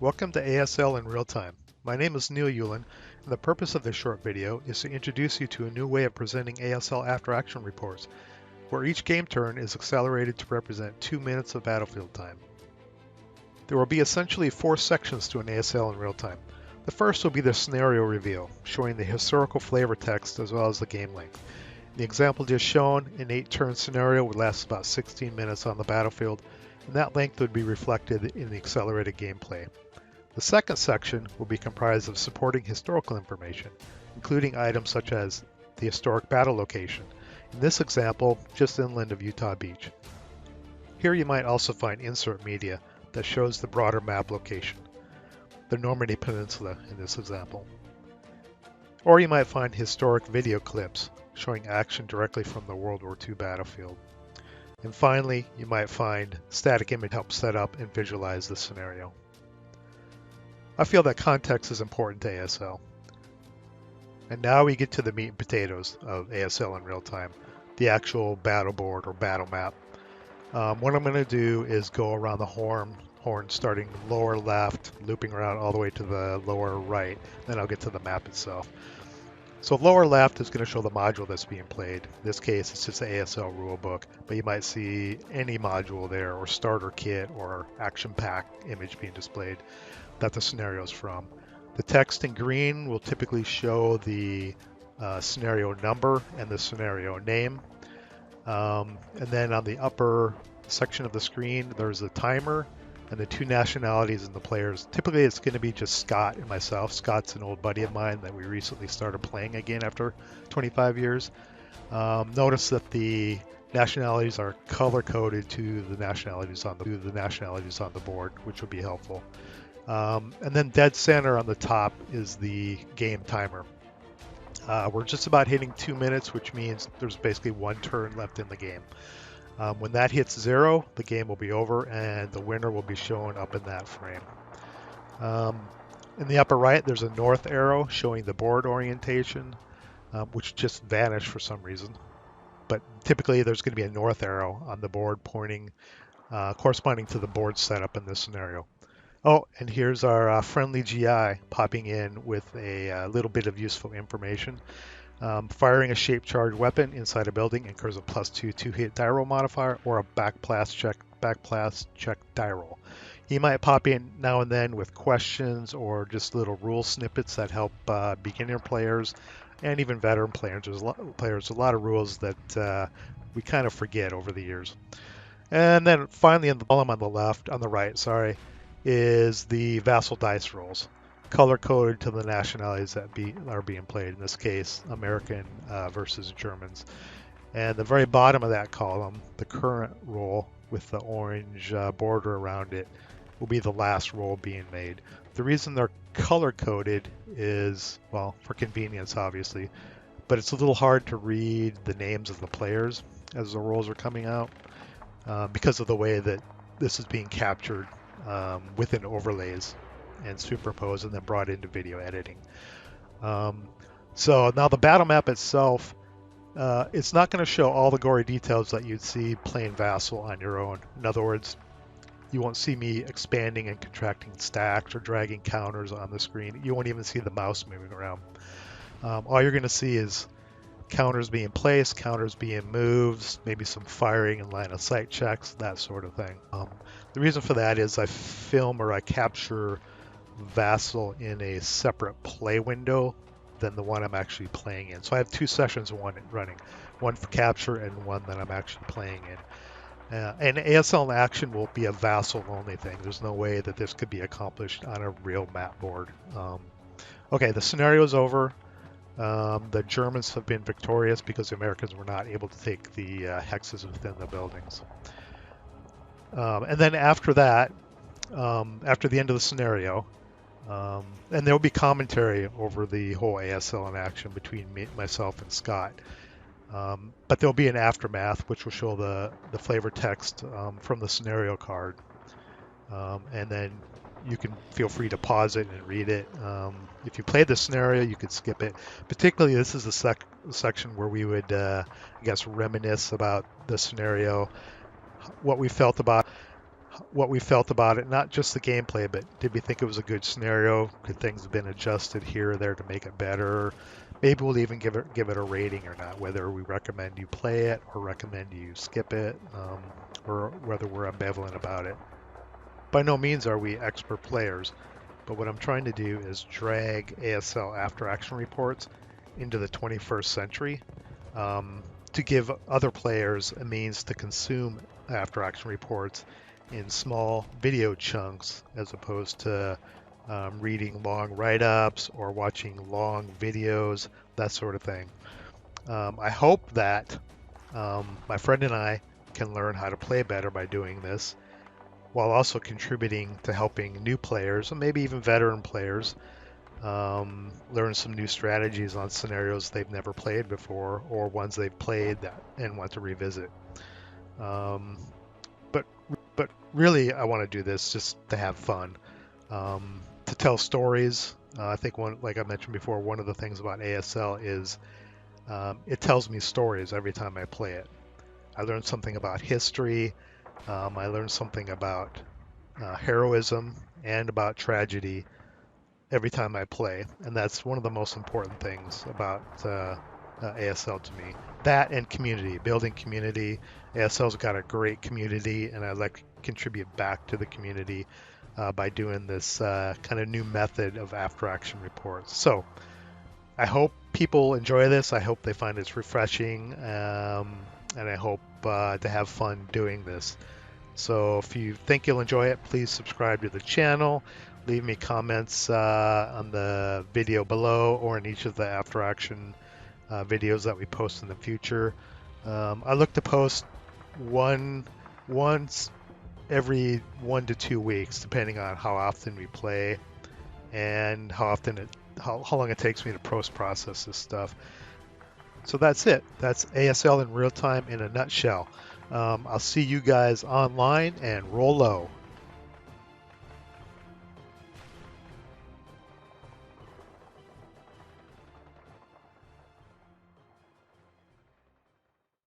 Welcome to ASL in Real-Time. My name is Neil Yulin, and the purpose of this short video is to introduce you to a new way of presenting ASL after-action reports, where each game turn is accelerated to represent 2 minutes of battlefield time. There will be essentially 4 sections to an ASL in Real-Time. The first will be the scenario reveal, showing the historical flavor text as well as the game length. The example just shown, an 8-turn scenario would last about 16 minutes on the battlefield, and that length would be reflected in the accelerated gameplay. The second section will be comprised of supporting historical information, including items such as the historic battle location, in this example, just inland of Utah Beach. Here you might also find insert media that shows the broader map location, the Normandy Peninsula in this example. Or you might find historic video clips showing action directly from the World War II battlefield. And finally, you might find static image to help set up and visualize the scenario. I feel that context is important to ASL. And now we get to the meat and potatoes of ASL in real time, the actual battle board or battle map. What I'm going to do is go around the horn starting lower left, looping around all the way to the lower right, then I'll get to the map itself. So lower left is going to show the module that's being played. In this case, it's just the ASL rulebook, but you might see any module there, or starter kit, or action pack image being displayed that the scenario is from. The text in green will typically show the scenario number and the scenario name. And then on the upper section of the screen, there's a timer and the 2 nationalities and the players. Typically it's going to be just Scott and myself. Scott's an old buddy of mine that we recently started playing again after 25 years. Notice that the nationalities are color coded to the nationalities on the board, which will be helpful. And then dead center on the top is the game timer. We're just about hitting 2 minutes, which means there's basically 1 turn left in the game. When that hits 0, the game will be over and the winner will be shown up in that frame. In the upper right, there's a north arrow showing the board orientation, which just vanished for some reason. But typically there's going to be a north arrow on the board pointing, corresponding to the board setup in this scenario. Oh, and here's our friendly GI popping in with a little bit of useful information. Firing a shaped charge weapon inside a building incurs a +2 2-hit die roll modifier or a backblast check die roll. He might pop in now and then with questions or just little rule snippets that help beginner players and even veteran players. There's a lot of rules that we kind of forget over the years. And then finally, in the column on the right, is the vassal dice rolls, color-coded to the nationalities that are being played, in this case, American versus Germans. And the very bottom of that column, the current roll with the orange border around it, will be the last roll being made. The reason they're color-coded is, well, for convenience, obviously, but it's a little hard to read the names of the players as the rolls are coming out because of the way that this is being captured within overlays and superimposed and then brought into video editing. So now the battle map itself, it's not going to show all the gory details that you'd see playing Vassal on your own. In other words, you won't see me expanding and contracting stacks or dragging counters on the screen. You won't even see the mouse moving around. All you're going to see is counters being placed, counters being moved, maybe some firing and line of sight checks, that sort of thing. The reason for that is I film or I capture Vassal in a separate play window than the one I'm actually playing in. So I have 2 sessions running, one for capture and one that I'm actually playing in. And ASL in action will be a Vassal only thing. There's no way that this could be accomplished on a real map board. Okay, the scenario is over. The Germans have been victorious because the Americans were not able to take the hexes within the buildings. And then after that, after the end of the scenario, and there will be commentary over the whole ASL in action between myself and Scott. But there'll be an aftermath, which will show the flavor text from the scenario card. And then you can feel free to pause it and read it. If you played the scenario, you could skip it. Particularly, this is the section where we would, I guess, reminisce about the scenario, what we felt about what we felt about it, not just the gameplay, but did we think it was a good scenario? Could things have been adjusted here or there to make it better? Maybe we'll even give it a rating or not, whether we recommend you play it or recommend you skip it, or whether we're ambivalent about it. By no means are we expert players, but what I'm trying to do is drag ASL after action reports into the 21st century, to give other players a means to consume after action reports in small video chunks as opposed to reading long write-ups or watching long videos, that sort of thing. I hope that my friend and I can learn how to play better by doing this, while also contributing to helping new players, and maybe even veteran players, learn some new strategies on scenarios they've never played before, or ones they've played and want to revisit. But really, I want to do this just to have fun, to tell stories. I think like I mentioned before, one of the things about ASL is it tells me stories every time I play it. I learn something about history. I learned something about heroism and about tragedy every time I play, and that's one of the most important things about ASL to me. That and community, building community. ASL's got a great community, and I'd like to contribute back to the community by doing this kind of new method of after action reports. So I hope people enjoy this. I hope they find it's refreshing, and I hope to have fun doing this. So if you think you'll enjoy it, please subscribe to the channel. Leave me comments on the video below or in each of the after action videos that we post in the future. I look to post once every 1 to 2 weeks, depending on how often we play and how long it takes me to process this stuff. So that's it. That's ASL in real time in a nutshell. I'll see you guys online, and roll low.